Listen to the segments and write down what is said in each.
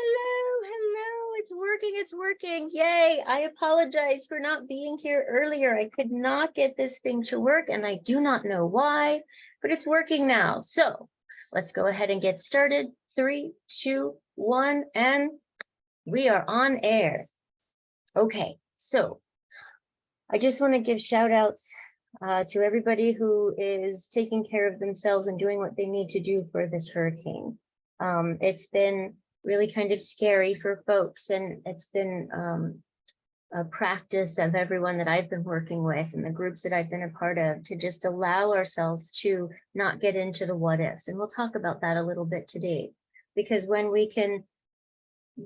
hello. It's working. Yay. I apologize for not being here earlier. I could not get this thing to work and I do not know why, but it's working now. So let's go ahead and get started. 3, 2, 1, and we are on air. Okay, so I just want to give shout outs to everybody who is taking care of themselves and doing what they need to do for this hurricane. It's been really kind of scary for folks, and it's been a practice of everyone that I've been working with and the groups that I've been a part of to just allow ourselves to not get into the what ifs. And we'll talk about that a little bit today, because when we can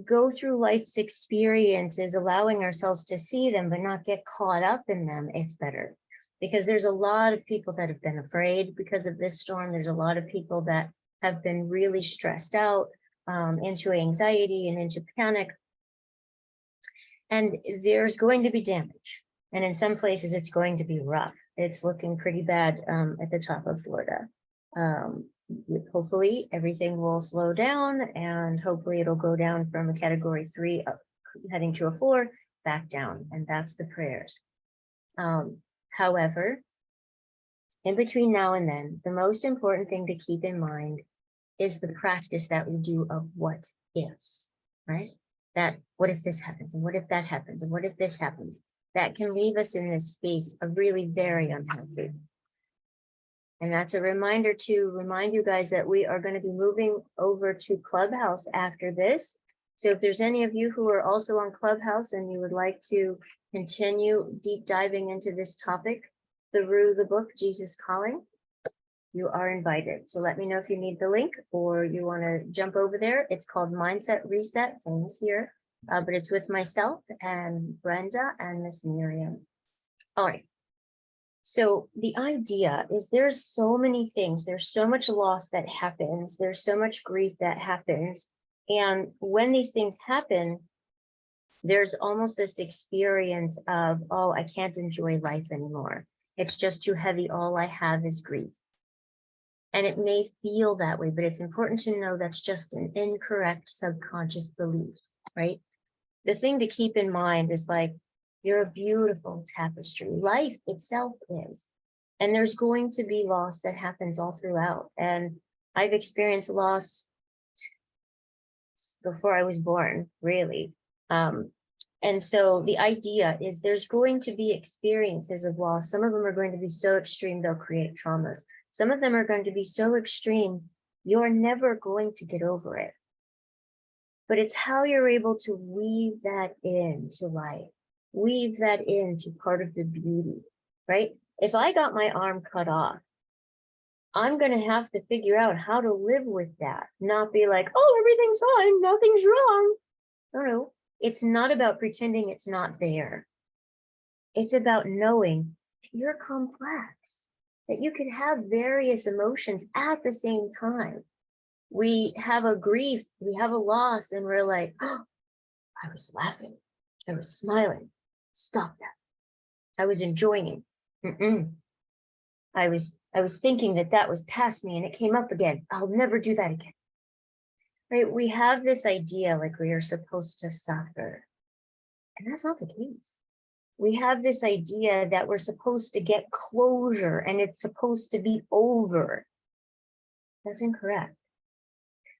go through life's experiences, allowing ourselves to see them, but not get caught up in them, it's better. Because there's a lot of people that have been afraid because of this storm. There's a lot of people that have been really stressed out, into anxiety and into panic. And there's going to be damage. And in some places, it's going to be rough. It's looking pretty bad at the top of Florida. Hopefully everything will slow down, and hopefully it'll go down from a category 3 up, heading to a 4, back down. And that's the prayers. However, in between now and then, the most important thing to keep in mind is the practice that we do of what ifs, right? That what if this happens, and what if that happens, and what if this happens? That can leave us in this space of really very unhealthy. And that's a reminder to remind you guys that we are going to be moving over to Clubhouse after this. So if there's any of you who are also on Clubhouse and you would like to continue deep diving into this topic through the book, Jesus Calling, you are invited. So let me know if you need the link or you want to jump over there. It's called Mindset Reset, and it's here, but it's with myself and Brenda and Miss Miriam. All right. So the idea is there's so many things. There's so much loss that happens. There's so much grief that happens. And when these things happen, there's almost this experience of, oh, I can't enjoy life anymore. It's just too heavy. All I have is grief. And it may feel that way, but it's important to know that's just an incorrect subconscious belief, right? The thing to keep in mind is like, you're a beautiful tapestry. Life itself is. And there's going to be loss that happens all throughout. And I've experienced loss before I was born, really. And so the idea is there's going to be experiences of loss. Some of them are going to be so extreme, they'll create traumas. Some of them are going to be so extreme, you're never going to get over it. But it's how you're able to weave that into life, weave that into part of the beauty, right? If I got my arm cut off, I'm going to have to figure out how to live with that, not be like, oh, everything's fine, nothing's wrong. No, it's not about pretending it's not there. It's about knowing you're complex, that you can have various emotions at the same time. We have a grief, we have a loss, and we're like, oh, I was laughing, I was smiling. Stop that. I was enjoying. I was thinking that was past me and it came up again. I'll never do that again. Right? We have this idea like we are supposed to suffer. And that's not the case. We have this idea that we're supposed to get closure and it's supposed to be over. That's incorrect.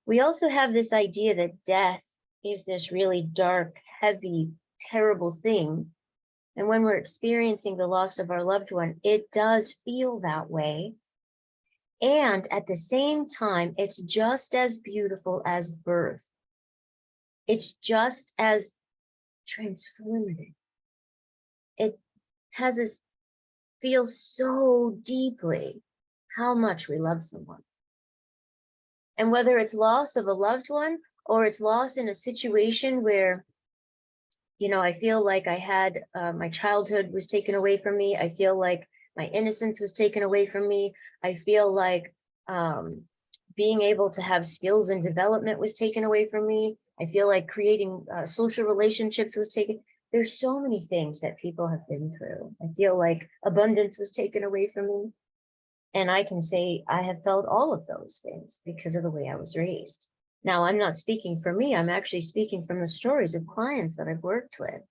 We also have this idea that death is this really dark, heavy, terrible thing. And when we're experiencing the loss of our loved one, it does feel that way. And at the same time, it's just as beautiful as birth. It's just as transformative. It has us feel so deeply how much we love someone. And whether it's loss of a loved one or it's loss in a situation where, you know, I feel like I had my childhood was taken away from me. I feel like my innocence was taken away from me. I feel like being able to have skills and development was taken away from me. I feel like creating social relationships was taken. There's so many things that people have been through. I feel like abundance was taken away from me. And I can say I have felt all of those things because of the way I was raised. Now, I'm not speaking for me. I'm actually speaking from the stories of clients that I've worked with.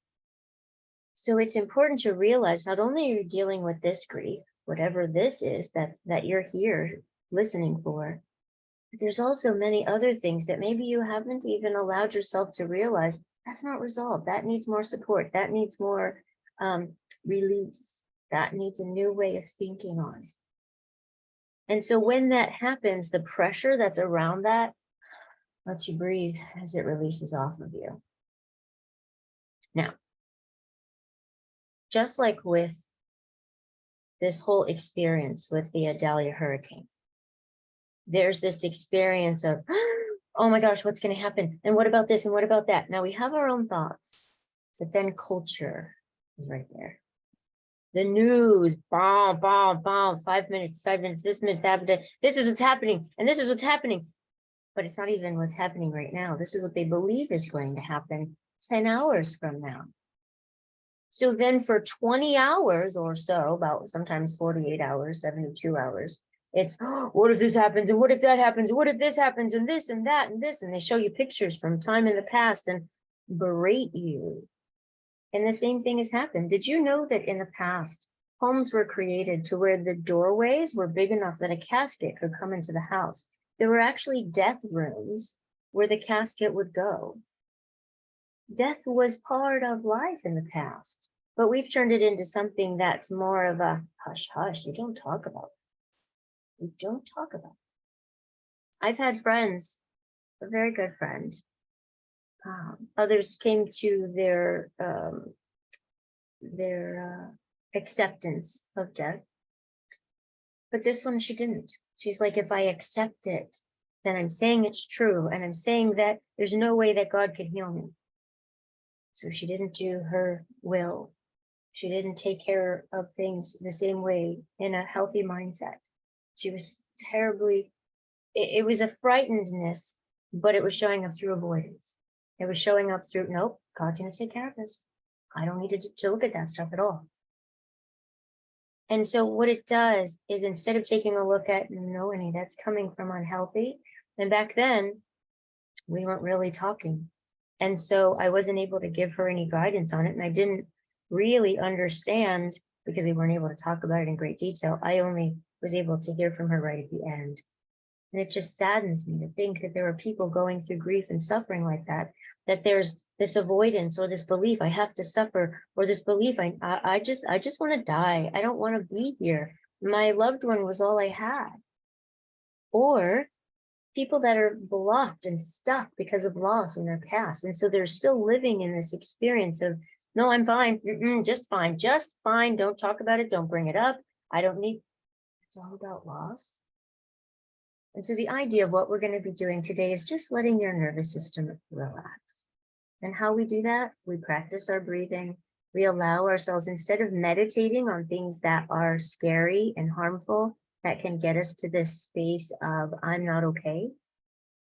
So it's important to realize not only are you dealing with this grief, whatever this is that you're here listening for, but there's also many other things that maybe you haven't even allowed yourself to realize that's not resolved. That needs more support. That needs more release. That needs a new way of thinking on it. And so when that happens, the pressure that's around that lets you breathe as it releases off of you. Now, just like with this whole experience with the Idalia hurricane, there's this experience of, oh my gosh, what's going to happen? And what about this? And what about that? Now we have our own thoughts, but then culture is right there. The news, bomb, bomb, bomb, 5 minutes, this minute, that minute. This is what's happening. And this is what's happening. But it's not even what's happening right now. This is what they believe is going to happen 10 hours from now. So then for 20 hours or so, about sometimes 48 hours, 72 hours, it's, oh, what if this happens? And what if that happens? And what if this happens? And this and that and this. And they show you pictures from time in the past and berate you. And the same thing has happened. Did you know that in the past, homes were created to where the doorways were big enough that a casket could come into the house? There were actually death rooms where the casket would go. Death was part of life in the past, but we've turned it into something that's more of a hush, hush. You don't talk about it. You don't talk about it. I've had friends, a very good friend. Others came to their acceptance of death, but this one she didn't. She's like, if I accept it, then I'm saying it's true, and I'm saying that there's no way that God can heal me. So she didn't do her will. She didn't take care of things the same way in a healthy mindset. She was terribly, it was a frightenedness, but it was showing up through avoidance. It was showing up through, nope, God's going to take care of this. I don't need to look at that stuff at all. And so what it does is, instead of taking a look at, no, Annie, that's coming from unhealthy. And back then we weren't really talking. And so I wasn't able to give her any guidance on it. And I didn't really understand because we weren't able to talk about it in great detail. I only was able to hear from her right at the end. And it just saddens me to think that there are people going through grief and suffering like that, that there's this avoidance or this belief I have to suffer, or this belief I just want to die. I don't want to be here. My loved one was all I had. Or people that are blocked and stuck because of loss in their past. And so they're still living in this experience of, no, I'm fine. Just fine. Just fine. Don't talk about it. Don't bring it up. I don't need. It's all about loss. And so the idea of what we're going to be doing today is just letting your nervous system relax. And how we do that, we practice our breathing. We allow ourselves, instead of meditating on things that are scary and harmful, that can get us to this space of, I'm not okay,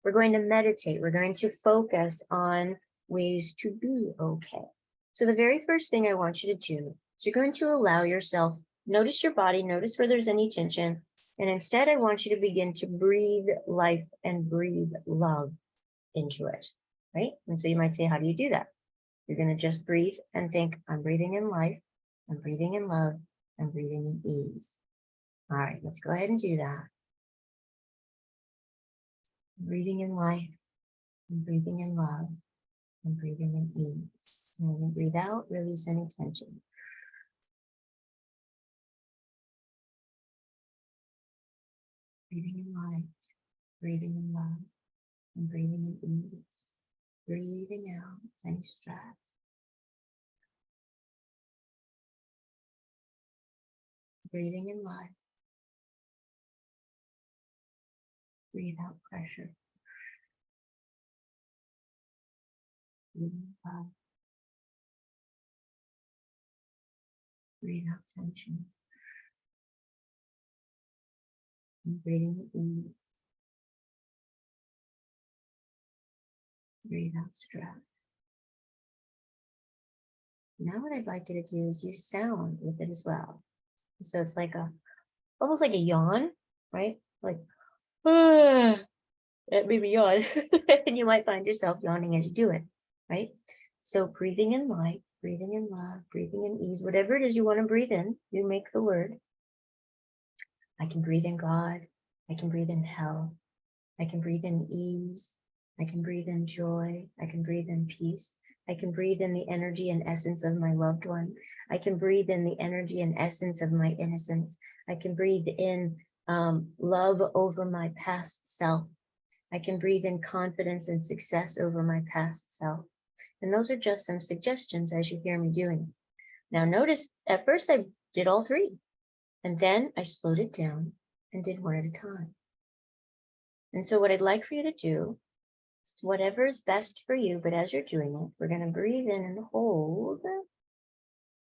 we're going to meditate. We're going to focus on ways to be okay. So the very first thing I want you to do is you're going to allow yourself, notice your body, notice where there's any tension. And instead, I want you to begin to breathe life and breathe love into it, right? And so you might say, how do you do that? You're going to just breathe and think, I'm breathing in life, I'm breathing in love, I'm breathing in ease. All right, let's go ahead and do that. I'm breathing in life, I'm breathing in love, I'm breathing in ease. And when you breathe out, release any tension. Breathing in light, breathing in love, and breathing in ease. Breathing out any stress. Breathing in life. Breathe out pressure. Breathe in love. Breathe out tension. And breathing in ease. Breathe out stress. Now what I'd like you to do is use sound with it as well. So it's like almost like a yawn, right? Like, Maybe yawn, and you might find yourself yawning as you do it, right? So breathing in light, breathing in love, breathing in ease, whatever it is you want to breathe in, you make the word. I can breathe in God. I can breathe in health. I can breathe in ease. I can breathe in joy. I can breathe in peace. I can breathe in the energy and essence of my loved one. I can breathe in the energy and essence of my innocence. I can breathe in love over my past self. I can breathe in confidence and success over my past self. And those are just some suggestions as you hear me doing. Now notice, at first I did all three, and then I slowed it down and did one at a time. And so what I'd like for you to do is whatever is best for you, but as you're doing it, we're going to breathe in and hold, and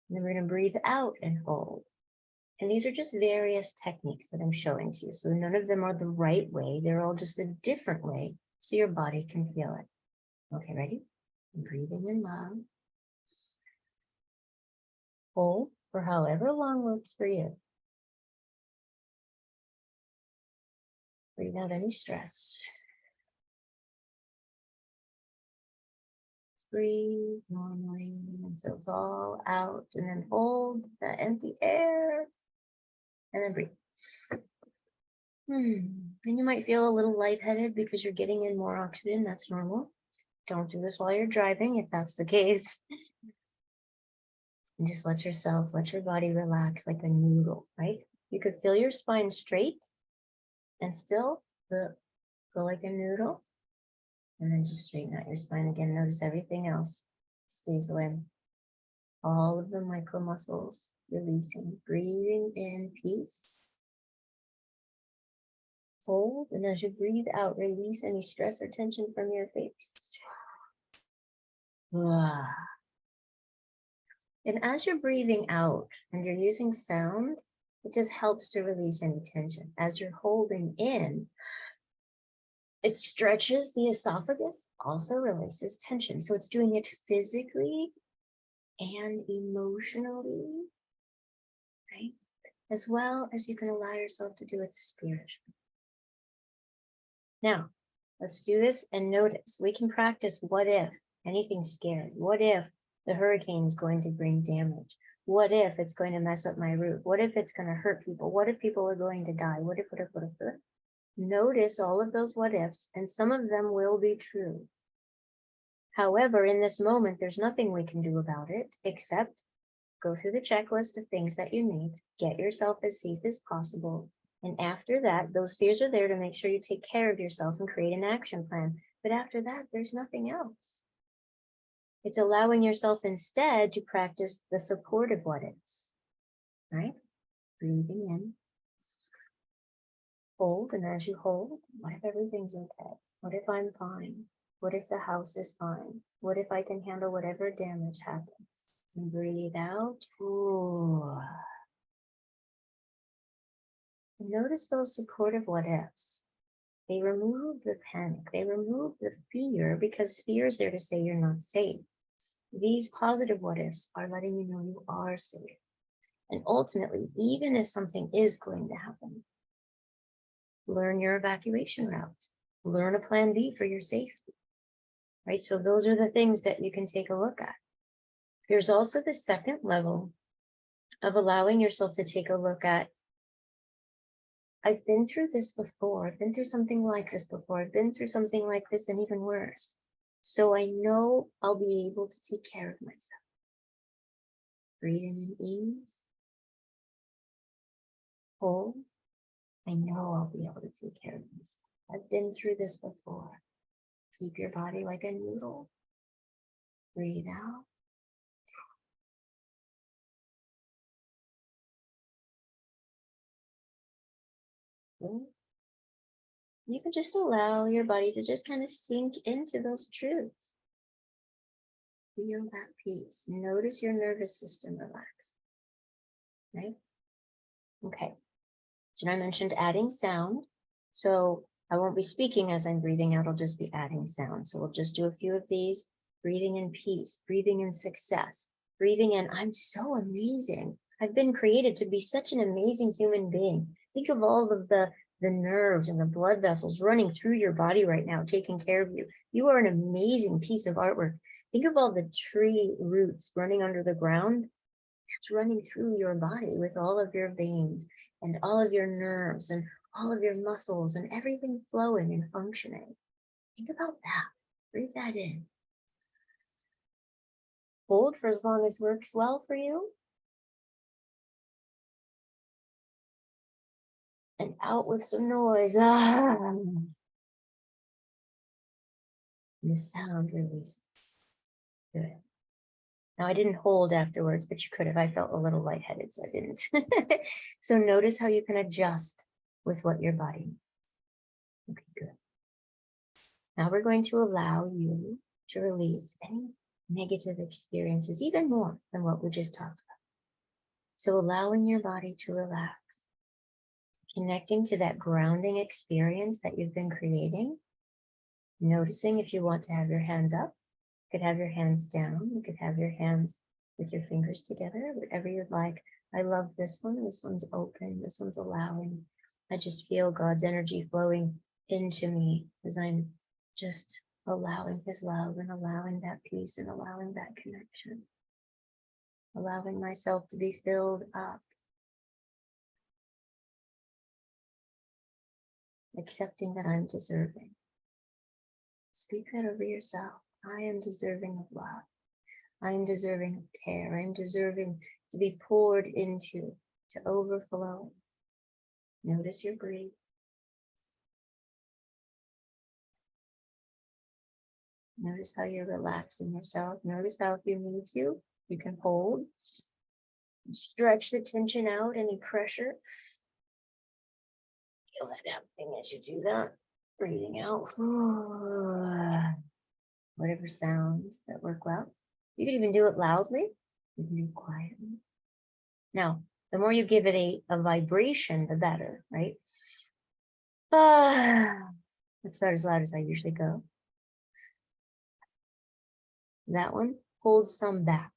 then we're going to breathe out and hold. And these are just various techniques that I'm showing to you. So none of them are the right way. They're all just a different way so your body can feel it. Okay, ready? Breathing in love. Hold for however long works for you. Breathe out any stress. Breathe normally until it's all out, and then hold that empty air, and then breathe. Then you might feel a little lightheaded because you're getting in more oxygen. That's normal. Don't do this while you're driving if that's the case. And just let your body relax like a noodle, right? You could feel your spine straight and still go like a noodle. And then just straighten out your spine again. Notice everything else stays limp. All of the micro muscles releasing, breathing in peace. Hold, and as you breathe out, release any stress or tension from your face. And as you're breathing out and you're using sound, it just helps to release any tension. As you're holding in, it stretches the esophagus, also releases tension. So it's doing it physically and emotionally, right? As well as you can allow yourself to do it spiritually. Now, let's do this and notice. We can practice what if anything's scary. What if the hurricane's going to bring damage? What if it's going to mess up my roof? What if it's going to hurt people? What if people are going to die? What if? Notice all of those what ifs, and some of them will be true. However, in this moment, there's nothing we can do about it except go through the checklist of things that you need, get yourself as safe as possible. And after that, those fears are there to make sure you take care of yourself and create an action plan. But after that, there's nothing else. It's allowing yourself instead to practice the supportive what ifs, right? Breathing in. Hold, and as you hold, what if everything's okay? What if I'm fine? What if the house is fine? What if I can handle whatever damage happens? And breathe out. Ooh. Notice those supportive what ifs. They remove the panic. They remove the fear, because fear is there to say you're not safe. These positive what ifs are letting you know you are safe. And ultimately, even if something is going to happen, learn your evacuation route. Learn a plan B for your safety, right? So those are the things that you can take a look at. There's also the second level of allowing yourself to take a look at, I've been through this before. I've been through something like this before. I've been through something like this and even worse. So I know I'll be able to take care of myself. Breathing in ease. Hold. I know I'll be able to take care of myself. I've been through this before. Keep your body like a noodle. Breathe out. You can just allow your body to just kind of sink into those truths. Feel that peace. Notice your nervous system relax. Right? Okay. So I mentioned adding sound. So I won't be speaking as I'm breathing out. I'll just be adding sound. So we'll just do a few of these. Breathing in peace, breathing in success, breathing in, I'm so amazing. I've been created to be such an amazing human being. Think of all of the the nerves and the blood vessels running through your body right now, taking care of you. You are an amazing piece of artwork. Think of all the tree roots running under the ground. It's running through your body with all of your veins and all of your nerves and all of your muscles and everything flowing and functioning. Think about that. Breathe that in. Hold for as long as works well for you. And out with some noise. Ah. And the sound releases. Good. Now I didn't hold afterwards, but you could have. I felt a little lightheaded, so I didn't. So notice how you can adjust with what your body needs. Okay, good. Now we're going to allow you to release any negative experiences, even more than what we just talked about. So allowing your body to relax, connecting to that grounding experience that you've been creating, noticing if you want to have your hands up, you could have your hands down, you could have your hands with your fingers together, whatever you'd like. I love this one. This one's open, this one's allowing. I just feel God's energy flowing into me as I'm just allowing his love and allowing that peace and allowing that connection. Allowing myself to be filled up. Accepting that I'm deserving. Speak that over yourself. I am deserving of love. I am deserving of care. I am deserving to be poured into, to overflow. Notice your breath. Notice how you're relaxing yourself. Notice how if you need to, you can hold. Stretch the tension out, any pressure. Feel that happening as you do that. Breathing out. Whatever sounds that work well. You can even do it loudly. You can do it quietly. Now, the more you give it a vibration, the better, right? That's about as loud as I usually go. That one holds some back.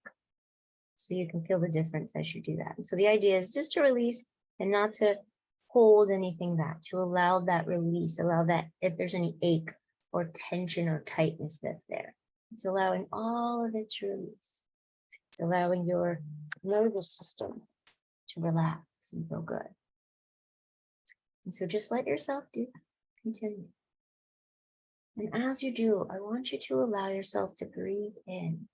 So you can feel the difference as you do that. And so the idea is just to release and not to hold anything back, to allow that release, allow that if there's any ache or tension or tightness that's there. It's allowing all of it to release. It's allowing your nervous system to relax and feel good. And so just let yourself do that. Continue. And as you do, I want you to allow yourself to breathe in.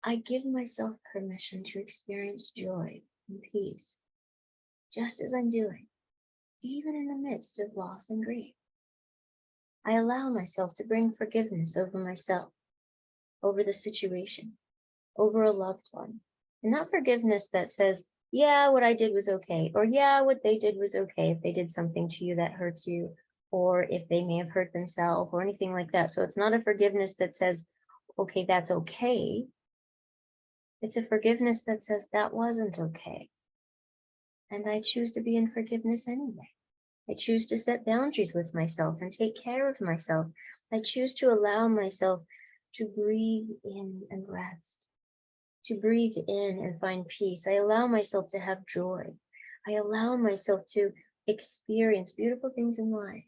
I give myself permission to experience joy and peace, just as I'm doing, even in the midst of loss and grief. I allow myself to bring forgiveness over myself, over the situation, over a loved one. And not forgiveness that says, yeah, what I did was okay, or yeah, what they did was okay if they did something to you that hurts you, or if they may have hurt themselves or anything like that. So it's not a forgiveness that says, okay, that's okay. It's a forgiveness that says that wasn't okay. And I choose to be in forgiveness anyway. I choose to set boundaries with myself and take care of myself. I choose to allow myself to breathe in and rest, to breathe in and find peace. I allow myself to have joy. I allow myself to experience beautiful things in life,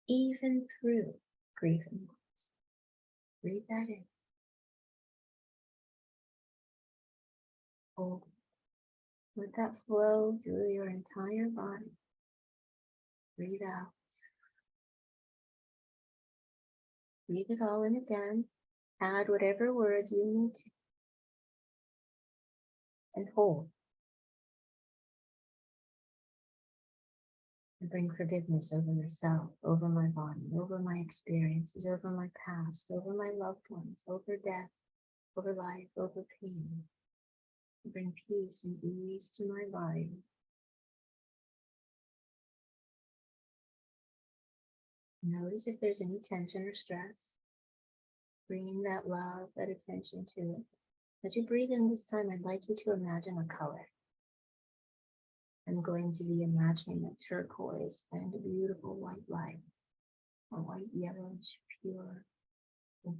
even through grief and loss. Breathe that in. Hold it. Let that flow through your entire body. Breathe out. Breathe it all in again. Add whatever words you need to. And hold. And bring forgiveness over myself, over my body, over my experiences, over my past, over my loved ones, over death, over life, over pain. And bring peace and ease to my body. Notice if there's any tension or stress. Bringing that love, that attention to it. As you breathe in this time, I'd like you to imagine a color. I'm going to be imagining a turquoise and a beautiful white light, a white yellowish pure, with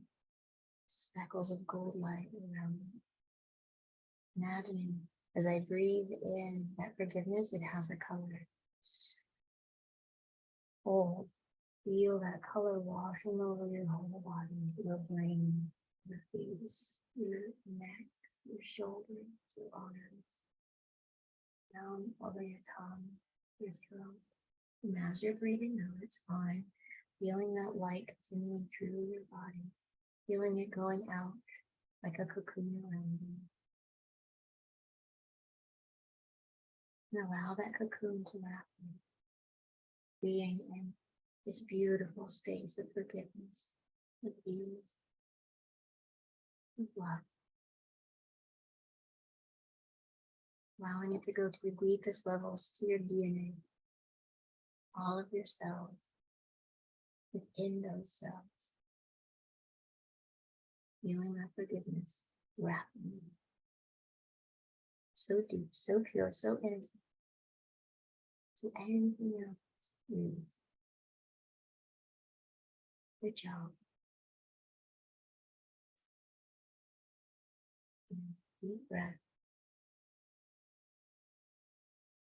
speckles of gold light around me. Imagining As I breathe in that forgiveness, it has a color. Hold. Feel that color washing over your whole body, your brain, your face, your neck, your shoulders, your arms, down over your tongue, your throat. And as you're breathing out, it's fine. Feeling that light continuing through your body, feeling it going out like a cocoon around you. And allow that cocoon to wrap you, being in this beautiful space of forgiveness, of ease, of love. Allowing it to go to the deepest levels, to your DNA, all of your cells, within those cells. Feeling that forgiveness wrapping you. So deep, so pure, so innocent. So anything else means. Good job. Deep breath.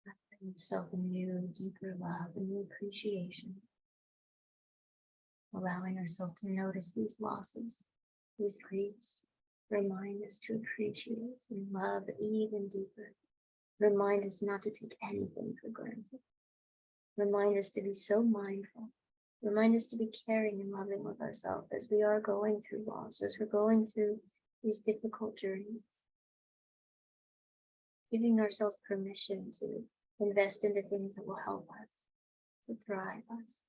Offering yourself a new, deeper love, a new appreciation. Allowing yourself to notice these losses, these griefs. Remind us to appreciate and love even deeper. Remind us not to take anything for granted. Remind us to be so mindful. Remind us to be caring and loving with ourselves as we are going through loss, as we're going through these difficult journeys. Giving ourselves permission to invest in the things that will help us, to thrive us.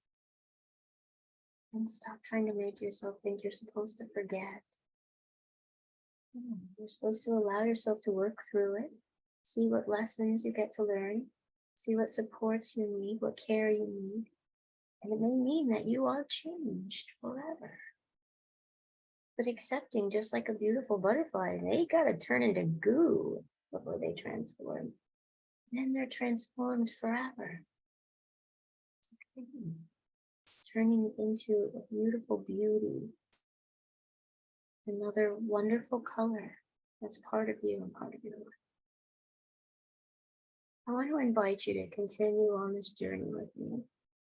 And stop trying to make yourself think you're supposed to forget. You're supposed to allow yourself to work through it, see what lessons you get to learn, see what supports you need, what care you need. And it may mean that you are changed forever. But accepting, just like a beautiful butterfly, they gotta turn into goo before they transform. Then they're transformed forever. It's okay. It's turning into a beautiful beauty. Another wonderful color that's part of you and part of your life. I want to invite you to continue on this journey with me.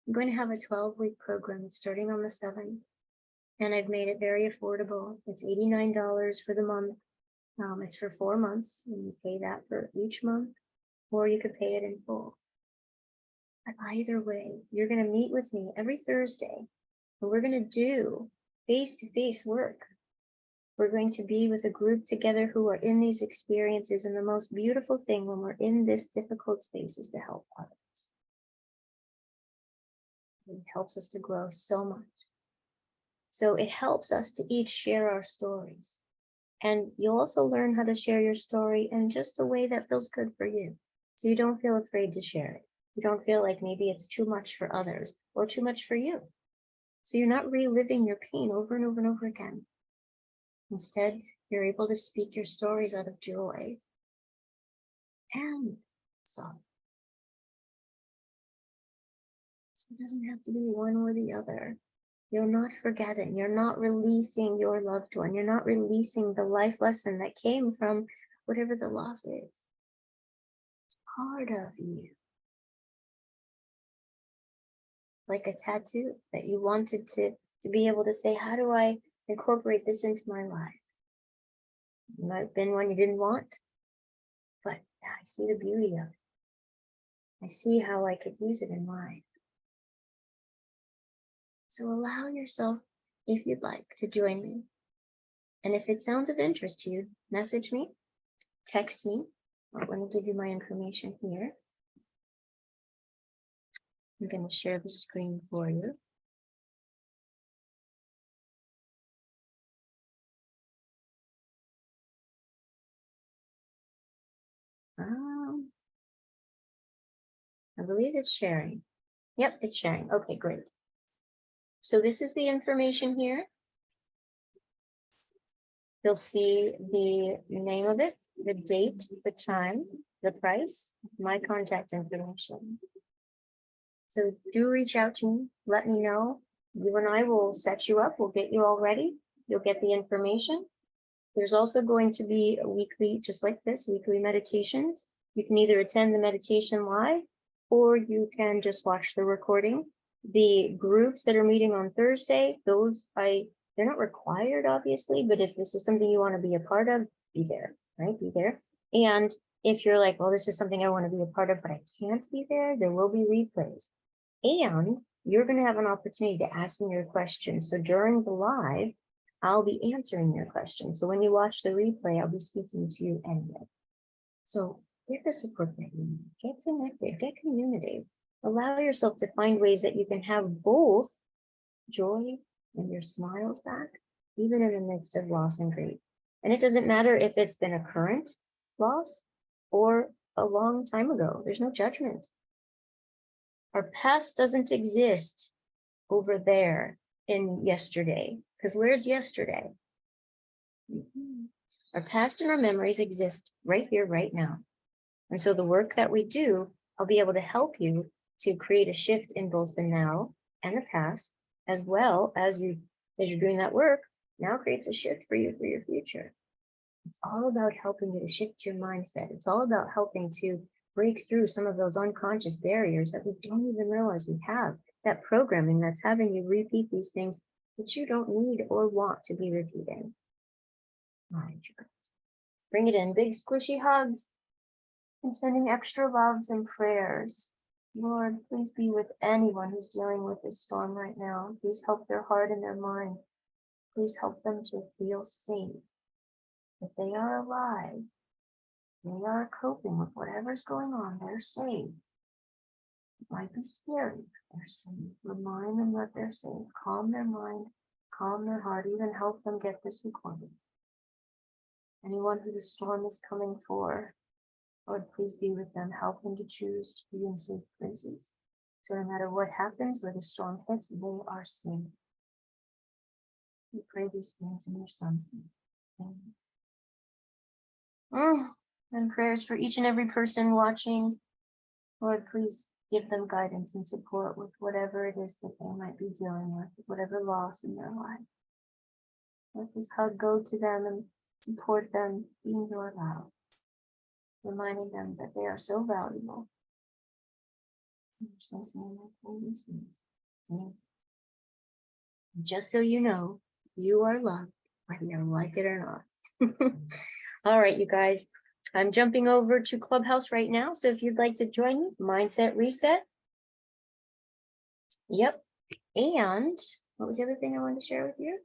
I'm going to have a 12-week program. It's starting on the 7th, and I've made it very affordable. It's $89 for the month. It's for 4 months, and you pay that for each month, or you could pay it in full. But either way, you're going to meet with me every Thursday, and we're going to do face-to-face work. We're going to be with a group together who are in these experiences, and the most beautiful thing when we're in this difficult space is to help others. It helps us to grow so much. So it helps us to each share our stories. And you'll also learn how to share your story in just a way that feels good for you. So you don't feel afraid to share it. You don't feel like maybe it's too much for others or too much for you. So you're not reliving your pain over and over and over again. Instead, you're able to speak your stories out of joy and sorrow. So it doesn't have to be one or the other. You're not forgetting. You're not releasing your loved one. You're not releasing the life lesson that came from whatever the loss is. It's part of you. It's like a tattoo that you wanted to be able to say, how do I incorporate this into my life? It might have been one you didn't want, but I see the beauty of it. I see how I could use it in life. So allow yourself, if you'd like, to join me. And if it sounds of interest to you, message me, text me. Let me give you my information here. I'm going to share the screen for you. I believe it's sharing. Yep, it's sharing. Okay, great. So this is the information here. You'll see the name of it, the date, the time, the price, my contact information. So do reach out to me, let me know. You and I will set you up, we'll get you all ready. You'll get the information. There's also going to be a weekly, just like this, weekly meditations. You can either attend the meditation live or you can just watch the recording. The groups that are meeting on Thursday, they're not required, obviously, but if this is something you want to be a part of, be there, right? Be there. And if you're like, well, this is something I want to be a part of, but I can't be there will be replays. And you're going to have an opportunity to ask me your questions. So during the live, I'll be answering your questions. So when you watch the replay, I'll be speaking to you anyway. So get the support that you need, get connected, get community. Allow yourself to find ways that you can have both joy and your smiles back, even in the midst of loss and grief. And it doesn't matter if it's been a current loss or a long time ago. There's no judgment. Our past doesn't exist over there in yesterday, because where's yesterday? Our past and our memories exist right here, right now. And so the work that we do, I'll be able to help you to create a shift in both the now and the past, as well as you're doing that work, now creates a shift for you for your future. It's all about helping you to shift your mindset. It's all about helping to break through some of those unconscious barriers that we don't even realize we have. That programming that's having you repeat these things that you don't need or want to be repeating. All right, you guys. Bring it in. Big squishy hugs and sending extra loves and prayers. Lord, please be with anyone who's dealing with this storm right now. Please help their heart and their mind. Please help them to feel safe, that they are alive. They are coping with whatever's going on. They're safe. It might be scary, but they're safe. Remind them that they're safe. Calm their mind, calm their heart, even help them get this recorded. Anyone who the storm is coming for, Lord, please be with them. Help them to choose to be in safe places. So no matter what happens, where the storm hits, they are safe. We pray these things in your Son's name. Amen. And prayers for each and every person watching. Lord, please give them guidance and support with whatever it is that they might be dealing with, whatever loss in their life. Let this hug go to them and support them in your love, reminding them that they are so valuable. In your Son's name, I pray these things. Amen. Just so you know, you are loved, whether you like it or not. All right, you guys. I'm jumping over to Clubhouse right now. So if you'd like to join me, Mindset Reset. Yep. And what was the other thing I wanted to share with you?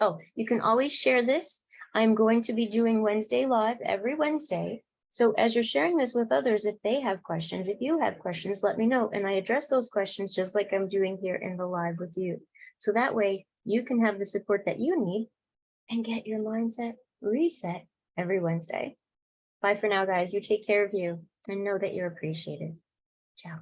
Oh, you can always share this. I'm going to be doing Wednesday Live every Wednesday. So as you're sharing this with others, if they have questions, if you have questions, let me know. And I address those questions just like I'm doing here in the live with you. So that way you can have the support that you need and get your mindset reset every Wednesday. Bye for now, guys. You take care of you and know that you're appreciated. Ciao.